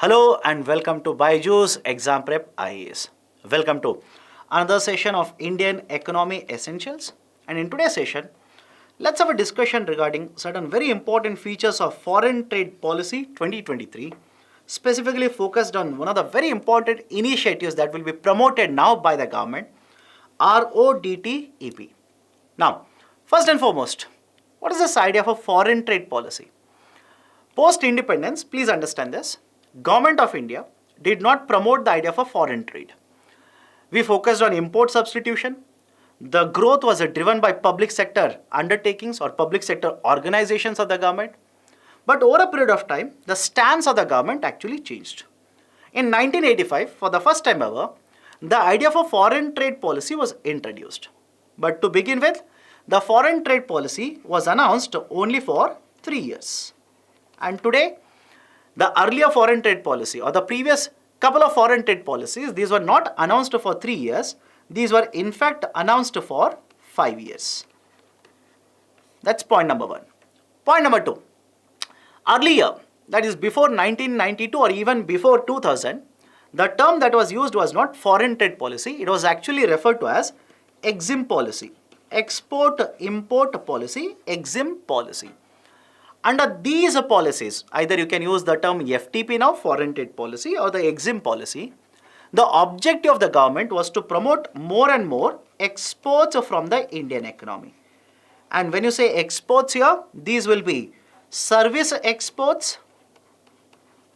Hello and welcome to BYJU'S Exam Prep IAS. Welcome to another session of Indian Economy Essentials. And in today's session, let's have a discussion regarding certain very important features of Foreign Trade Policy 2023, specifically focused on one of the very important initiatives that will be promoted now by the government, RoDTEP. Now, first and foremost, what is this idea of a foreign trade policy? Post-independence, please understand this, Government of India did not promote the idea of a foreign trade. We focused on import substitution. The growth was driven by public sector undertakings or public sector organizations of the government. But over a period of time, the stance of the government actually changed. In 1985, for the first time ever, the idea of a foreign trade policy was introduced. But to begin with, the foreign trade policy was announced only for 3 years. And today, the earlier foreign trade policy or the previous couple of foreign trade policies, these were not announced for 3 years. These were in fact announced for 5 years. That's point number one. Point number two. Earlier, that is before 1992 or even before 2000, the term that was used was not foreign trade policy. It was actually referred to as EXIM policy. Export-import policy, EXIM policy. Under these policies, either you can use the term FTP now, foreign trade policy, or the EXIM policy. The objective of the government was to promote more and more exports from the Indian economy. And when you say exports here, these will be service exports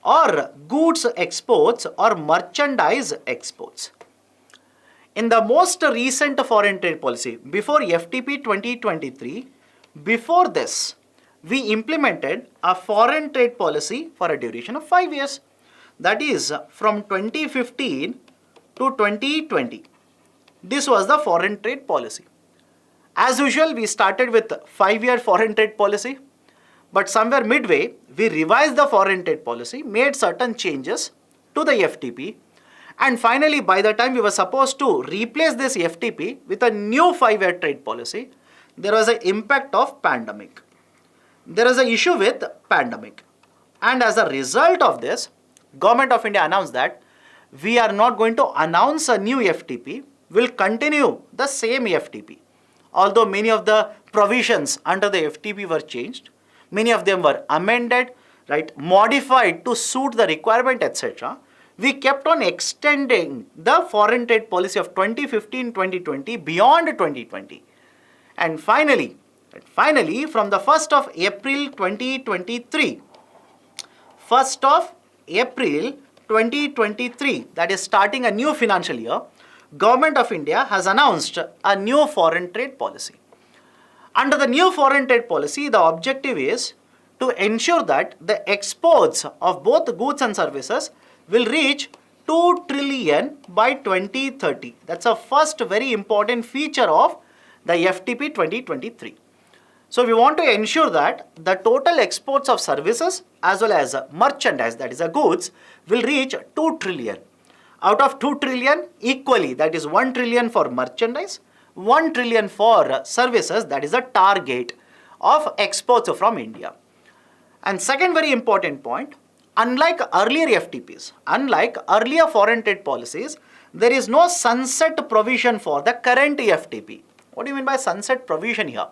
or goods exports or merchandise exports. In the most recent foreign trade policy, before FTP 2023, before this, we implemented a foreign trade policy for a duration of 5 years. That is from 2015 to 2020. This was the foreign trade policy. As usual, we started with 5-year foreign trade policy, but somewhere midway, we revised the foreign trade policy, made certain changes to the FTP, and finally, by the time we were supposed to replace this FTP with a new 5-year trade policy, there was an impact of pandemic. There is an issue with pandemic. And as a result of this, Government of India announced that we are not going to announce a new FTP, we'll continue the same FTP. Although many of the provisions under the FTP were changed, many of them were amended, modified to suit the requirement, etc. We kept on extending the foreign trade policy of 2015-2020 beyond 2020. And finally, from the 1st of April 2023, that is starting a new financial year, Government of India has announced a new foreign trade policy. Under the new foreign trade policy, the objective is to ensure that the exports of both goods and services will reach 2 trillion by 2030. That's a first very important feature of the FTP 2023. So we want to ensure that the total exports of services as well as merchandise, that is goods, will reach 2 trillion. Out of 2 trillion, equally, that is 1 trillion for merchandise, 1 trillion for services, that is the target of exports from India. And second very important point, unlike earlier FTPs, unlike earlier foreign trade policies, there is no sunset provision for the current FTP. What do you mean by sunset provision here?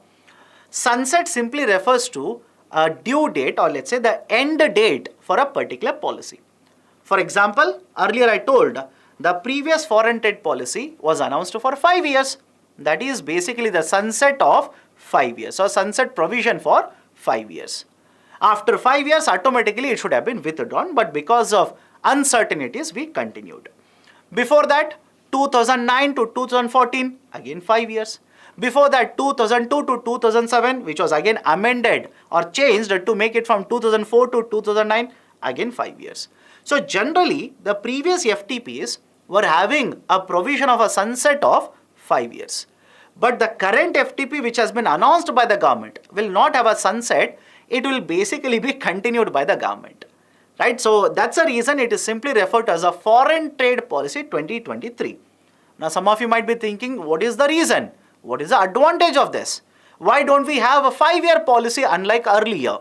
Sunset simply refers to a due date, or let's say the end date for a particular policy. For example, earlier I told the previous foreign trade policy was announced for 5 years. That is basically the sunset of 5 years, or sunset provision for 5 years. After 5 years, automatically it should have been withdrawn, but because of uncertainties, we continued. Before that, 2009 to 2014, again 5 years. Before that, 2002 to 2007, which was again amended or changed to make it from 2004 to 2009, again 5 years. So generally, the previous FTPs were having a provision of a sunset of 5 years. But the current FTP which has been announced by the government will not have a sunset. It will basically be continued by the government. Right? So that's the reason it is simply referred to as a Foreign Trade Policy 2023. Now some of you might be thinking, what is the reason? What is the advantage of this? Why don't we have a 5-year policy unlike earlier?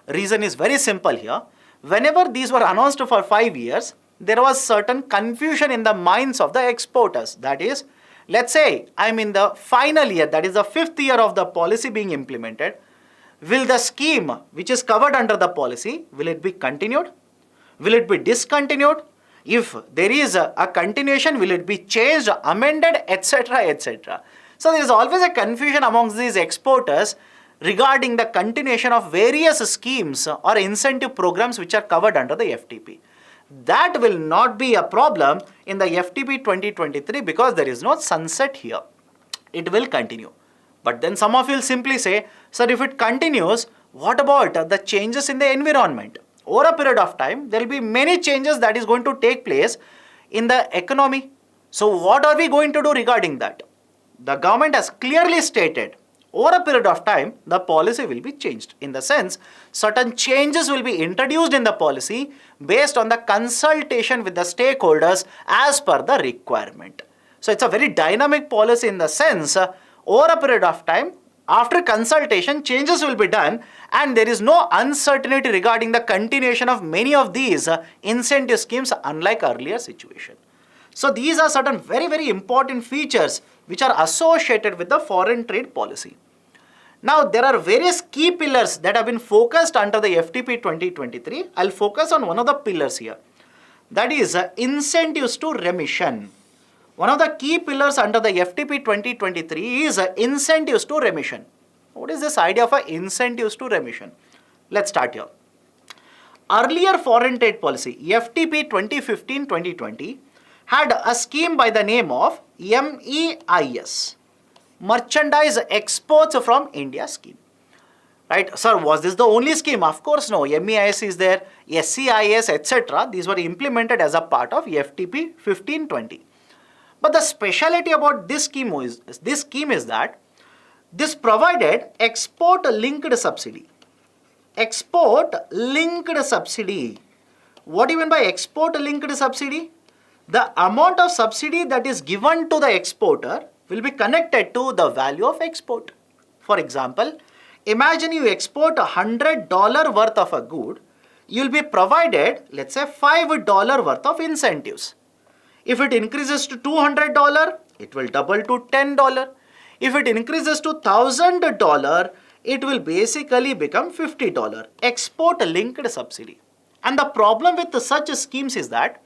Reason is very simple here. whenever these were announced for 5 years, there was certain confusion in the minds of the exporters. That is, let's say I'm in the final year, that is the 5th year of the policy being implemented. Will the scheme which is covered under the policy, will it be continued? Will it be discontinued? If there is a continuation, will it be changed, amended, etc., etc.? So there is always a confusion amongst these exporters regarding the continuation of various schemes or incentive programs which are covered under the FTP. That will not be a problem in the FTP 2023 because there is no sunset here. It will continue. But then some of you will simply say, sir, if it continues, what about the changes in the environment? Over a period of time, there will be many changes that is going to take place in the economy. So what are we going to do regarding that? The government has clearly stated, over a period of time, the policy will be changed. In the sense, certain changes will be introduced in the policy based on the consultation with the stakeholders as per the requirement. So it's a very dynamic policy in the sense, over a period of time, after consultation, changes will be done and there is no uncertainty regarding the continuation of many of these incentive schemes unlike earlier situation. So these are certain very, very important features which are associated with the foreign trade policy. Now there are various key pillars that have been focused under the FTP 2023. I'll focus on one of the pillars here. That is incentives to remission. One of the key pillars under the FTP 2023 is incentives to remission. What is this idea of incentives to remission? Let's start here. Earlier foreign trade policy, FTP 2015-2020, had a scheme by the name of MEIS, Merchandise Exports from India scheme. Right, sir, was this the only scheme? Of course no, MEIS is there, SCIS, etc. These were implemented as a part of FTP 15-20. But the speciality about this scheme is that this provided export-linked subsidy. Export-linked subsidy. What do you mean by export-linked subsidy? The amount of subsidy that is given to the exporter will be connected to the value of export. For example, imagine you export $100 worth of a good, you will be provided, let's say, $5 worth of incentives. If it increases to $200, it will double to $10. If it increases to $1,000, it will basically become $50. Export-linked subsidy. And the problem with such schemes is that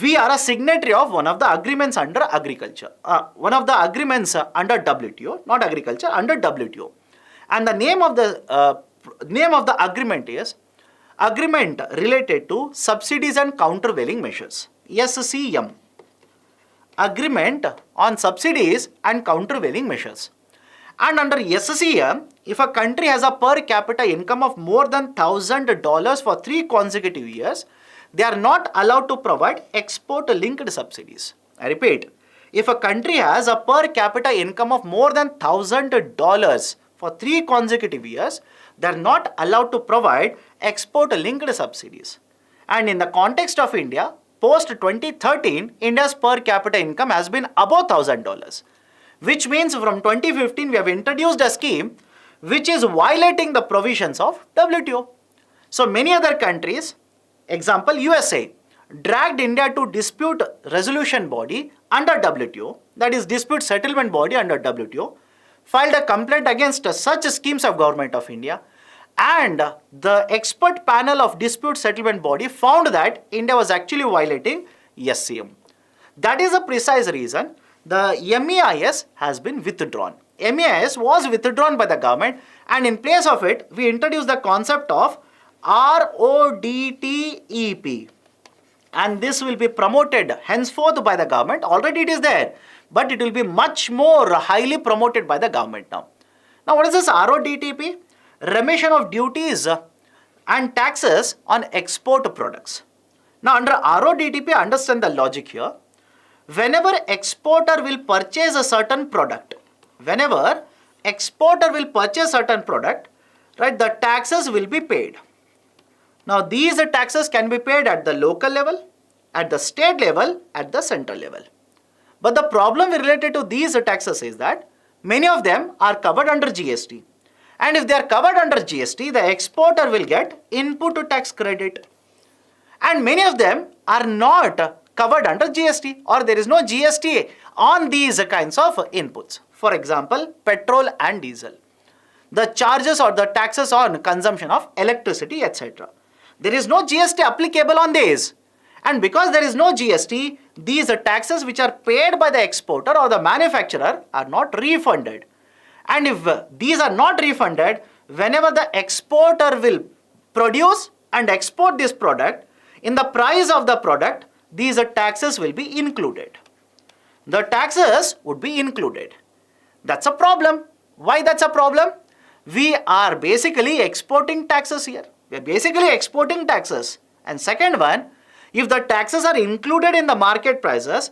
we are a signatory of one of the agreements under agriculture. One of the agreements under WTO, not agriculture, under WTO. And the name of the agreement is Agreement Related to Subsidies and Countervailing Measures. SCM, Agreement on Subsidies and Countervailing Measures. And under SCM, if a country has a per capita income of more than $1,000 for 3 consecutive years, they are not allowed to provide export-linked subsidies. I repeat, if a country has a per capita income of more than $1,000 for 3 consecutive years, they are not allowed to provide export-linked subsidies. And in the context of India, post 2013, India's per capita income has been above $1,000, which means from 2015 we have introduced a scheme which is violating the provisions of WTO. So many other countries, example USA, dragged India to dispute resolution body under WTO, that is dispute settlement body under WTO, filed a complaint against such schemes of government of India, and the expert panel of dispute settlement body found that India was actually violating SCM. That is the precise reason the MEIS has been withdrawn. MEIS was withdrawn by the government, and in place of it, we introduced the concept of RoDTEP. And this will be promoted henceforth by the government. Already it is there, but it will be much more highly promoted by the government now. Now what is this RoDTEP? Remission of duties and taxes on export products. Now under RoDTEP, understand the logic here. Whenever exporter will purchase a certain product, right, the taxes will be paid. Now these taxes can be paid at the local level, at the state level, at the central level. But the problem related to these taxes is that many of them are covered under GST. And if they are covered under GST, the exporter will get input tax credit. And many of them are not covered under GST, or there is no GST on these kinds of inputs. For example, petrol and diesel. The charges or the taxes on consumption of electricity, etc. There is no GST applicable on these. And because there is no GST, these taxes which are paid by the exporter or the manufacturer are not refunded. And if these are not refunded, whenever the exporter will produce and export this product, in the price of the product, these taxes will be included. The taxes would be included. That's a problem. Why that's a problem? We are basically exporting taxes here. We are basically exporting taxes. And second one, if the taxes are included in the market prices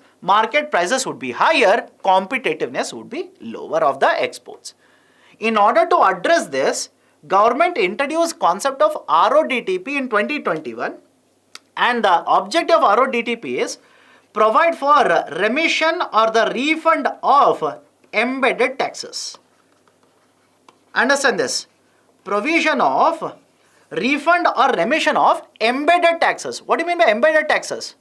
would be higher, competitiveness would be lower of the exports. In order to address this, government introduced concept of RoDTEP in 2021, and the objective of RoDTEP is provide for remission or the refund of embedded taxes. Understand this. Provision of refund or remission of embedded taxes. What do you mean by embedded taxes?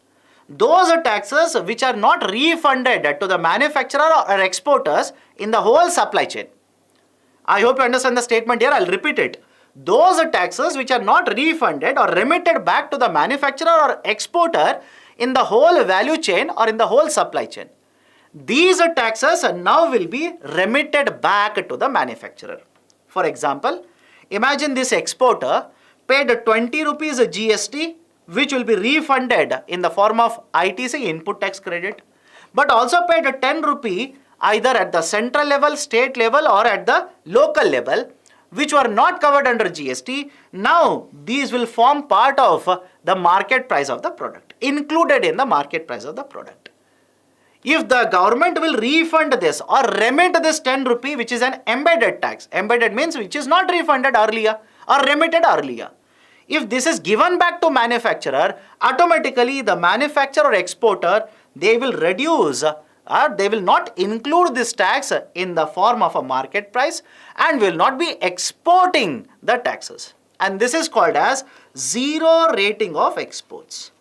Those taxes which are not refunded to the manufacturer or exporters in the whole supply chain. I hope you understand the statement here. I'll repeat it. Those taxes which are not refunded or remitted back to the manufacturer or exporter in the whole value chain or in the whole supply chain. These taxes now will be remitted back to the manufacturer. For example, imagine this exporter paid 20 rupees GST, which will be refunded in the form of ITC, input tax credit, but also paid 10 rupee either at the central level, state level or at the local level, which were not covered under GST. Now these will form part of the market price of the product, included in the market price of the product. If the government will refund this or remit this 10 rupee, which is an embedded tax, embedded means which is not refunded earlier or remitted earlier. If this is given back to manufacturer, automatically the manufacturer or exporter, they will reduce or they will not include this tax in the form of a market price and will not be exporting the taxes. And this is called as zero rating of exports.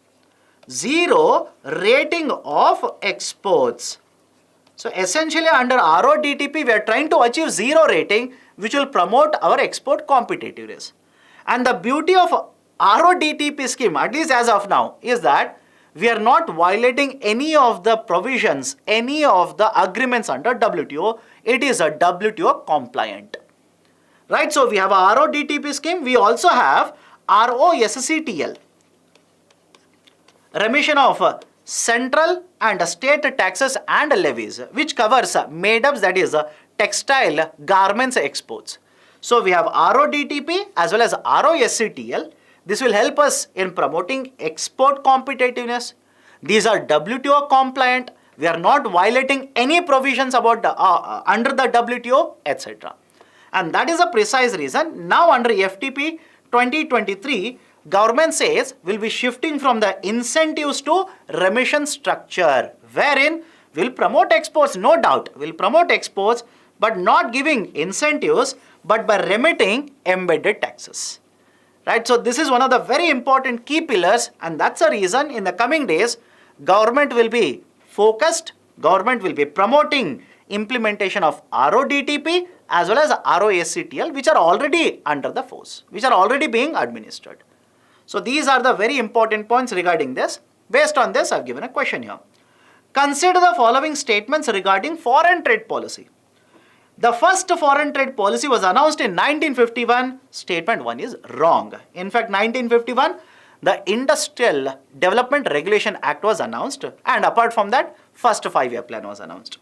Zero rating of exports. So essentially under RoDTEP, we are trying to achieve zero rating, which will promote our export competitiveness. And the beauty of RoDTEP scheme, at least as of now, is that we are not violating any of the provisions, any of the agreements under WTO. It is a WTO compliant. Right, so we have a RoDTEP scheme. We also have ROSCTL. Remission of central and state taxes and levies, which covers made-ups, that is textile garments exports. So we have RoDTEP as well as ROSCTL. This will help us in promoting export competitiveness. These are WTO compliant. We are not violating any provisions about under the WTO, etc. And that is the precise reason now under FTP 2023, government says will be shifting from the incentives to remission structure, wherein will promote exports, no doubt, will promote exports, but not giving incentives, but by remitting embedded taxes. Right, so this is one of the very important key pillars, and that's the reason in the coming days, government will be focused, government will be promoting implementation of RoDTEP as well as ROSCTL, which are already under the force, which are already being administered. So these are the very important points regarding this. Based on this, I've given a question here. Consider the following statements regarding foreign trade policy. The first foreign trade policy was announced in 1951. Statement 1 is wrong. In fact, 1951, the Industrial Development Regulation Act was announced, and apart from that, first 5-year plan was announced.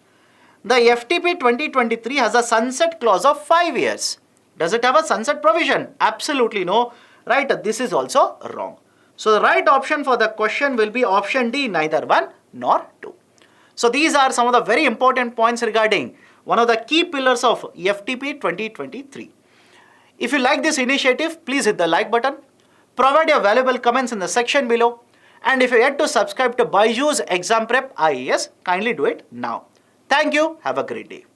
The FTP 2023 has a sunset clause of 5 years. Does it have a sunset provision? Absolutely no. Right, this is also wrong. So the right option for the question will be option D, neither 1 nor 2. So these are some of the very important points regarding one of the key pillars of FTP 2023. If you like this initiative, please hit the like button. Provide your valuable comments in the section below. And if you yet to subscribe to BYJU'S Exam Prep IAS, kindly do it now. Thank you. Have a great day.